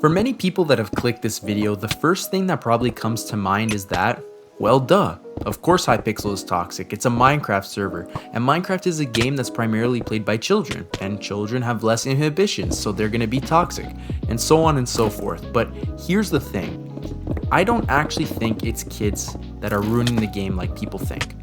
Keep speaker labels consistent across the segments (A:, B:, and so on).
A: For many people that have clicked this video, the first thing that probably comes to mind is that, well duh, of course Hypixel is toxic. It's a Minecraft server, and Minecraft is a game that's primarily played by children, and children have less inhibitions, so they're gonna be toxic, and so on and so forth. But here's the thing, I don't actually think it's kids that are ruining the game like people think.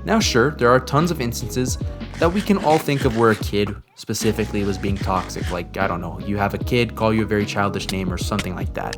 A: Now sure, there are tons of instances that we can all think of where a kid specifically was being toxic, like, I don't know, you have a kid call you a very childish name or something like that.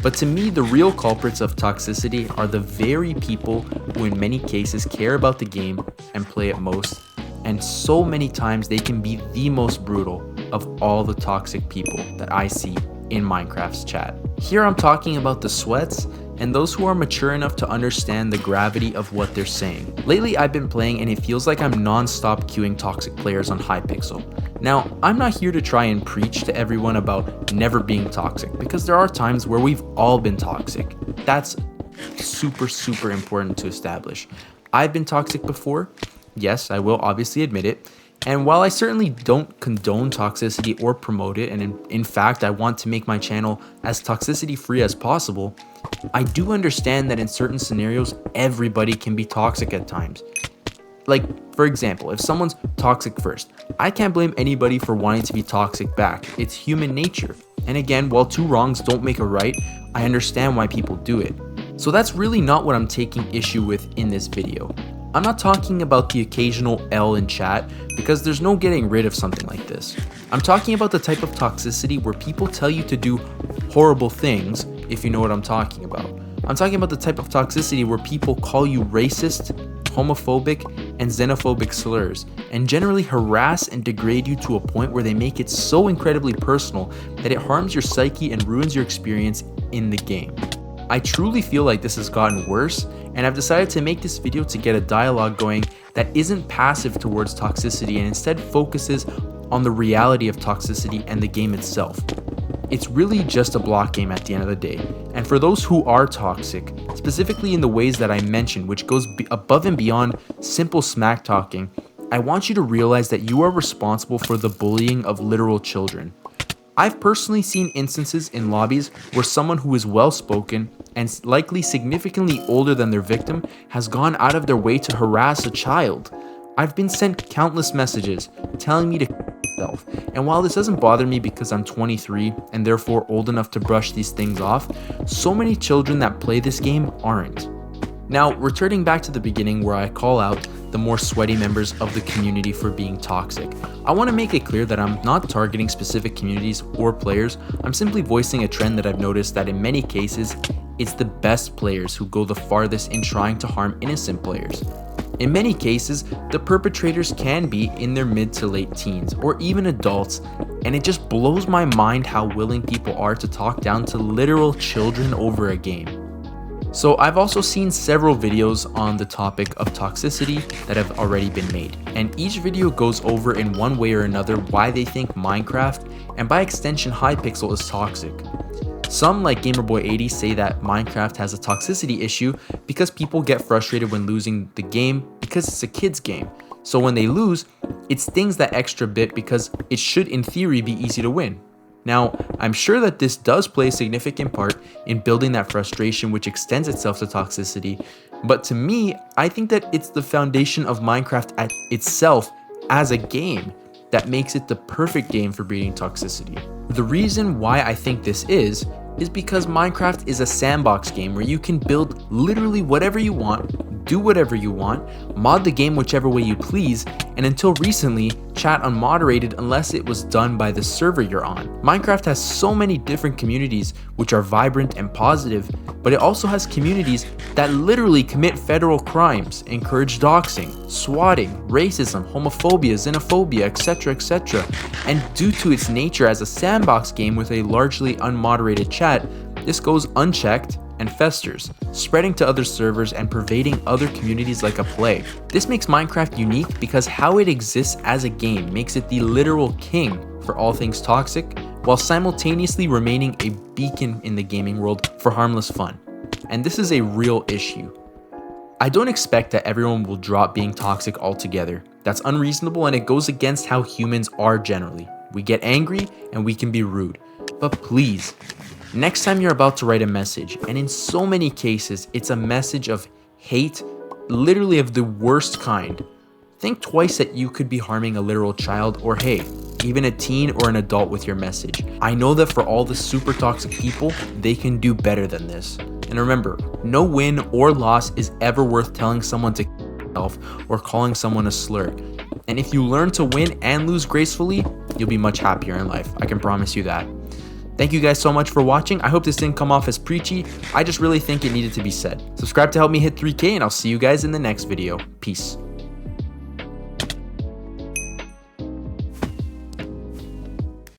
A: But to me, the real culprits of toxicity are the very people who in many cases care about the game and play it most, and so many times they can be the most brutal of all the toxic people that I see in Minecraft's chat. Here I'm talking about the sweats and those who are mature enough to understand the gravity of what they're saying. Lately I've been playing and it feels like I'm non-stop queuing toxic players on Hypixel. Now, I'm not here to try and preach to everyone about never being toxic, because there are times where we've all been toxic. That's super important to establish. I've been toxic before, yes, I will obviously admit it, and while I certainly don't condone toxicity or promote it, and in fact I want to make my channel as toxicity free as possible, I do understand that in certain scenarios everybody can be toxic at times. Like, for example, if someone's toxic first, I can't blame anybody for wanting to be toxic back. It's human nature. And again, while two wrongs don't make a right, I understand why people do it. So that's really not what I'm taking issue with in this video. I'm not talking about the occasional L in chat, because there's no getting rid of something like this. I'm talking about the type of toxicity where people tell you to do horrible things, if you know what I'm talking about. I'm talking about the type of toxicity where people call you racist, homophobic, and xenophobic slurs, and generally harass and degrade you to a point where they make it so incredibly personal that it harms your psyche and ruins your experience in the game. I truly feel like this has gotten worse, and I've decided to make this video to get a dialogue going that isn't passive towards toxicity and instead focuses on the reality of toxicity and the game itself. It's really just a block game at the end of the day, and for those who are toxic, specifically in the ways that I mentioned, which goes above and beyond simple smack talking, I want you to realize that you are responsible for the bullying of literal children. I've personally seen instances in lobbies where someone who is well spoken and likely significantly older than their victim has gone out of their way to harass a child. I've been sent countless messages telling me to myself, and while this doesn't bother me because I'm 23 and therefore old enough to brush these things off, so many children that play this game aren't. Now, returning back to the beginning where I call out the more sweaty members of the community for being toxic, I want to make it clear that I'm not targeting specific communities or players. I'm simply voicing a trend that I've noticed that in many cases, it's the best players who go the farthest in trying to harm innocent players. In many cases, the perpetrators can be in their mid to late teens or even adults, and it just blows my mind how willing people are to talk down to literal children over a game. So I've also seen several videos on the topic of toxicity that have already been made, and each video goes over in one way or another why they think Minecraft, and by extension Hypixel, is toxic. Some, like GamerBoy80, say that Minecraft has a toxicity issue because people get frustrated when losing the game because it's a kid's game. So when they lose, it stings that extra bit because it should in theory be easy to win. Now, I'm sure that this does play a significant part in building that frustration, which extends itself to toxicity, but to me, I think that it's the foundation of Minecraft at itself as a game that makes it the perfect game for breeding toxicity. The reason why I think this is because Minecraft is a sandbox game where you can build literally whatever you want, do whatever you want, mod the game whichever way you please, and until recently, chat unmoderated unless it was done by the server you're on. Minecraft has so many different communities which are vibrant and positive, but it also has communities that literally commit federal crimes, encourage doxing, swatting, racism, homophobia, xenophobia, etc. And due to its nature as a sandbox game with a largely unmoderated chat, this goes unchecked and festers, spreading to other servers and pervading other communities like a plague. This makes Minecraft unique because how it exists as a game makes it the literal king for all things toxic, while simultaneously remaining a beacon in the gaming world for harmless fun. And this is a real issue. I don't expect that everyone will drop being toxic altogether. That's unreasonable and it goes against how humans are generally. We get angry and we can be rude. But please, next time you're about to write a message, and in so many cases, it's a message of hate, literally of the worst kind, think twice that you could be harming a literal child, or hey, even a teen or an adult with your message. I know that for all the super toxic people, they can do better than this. And remember, no win or loss is ever worth telling someone to kill themselves or calling someone a slur. And if you learn to win and lose gracefully, you'll be much happier in life. I can promise you that. Thank you guys so much for watching. I hope this didn't come off as preachy. I just really think it needed to be said. Subscribe to help me hit 3K, and I'll see you guys in the next video. Peace.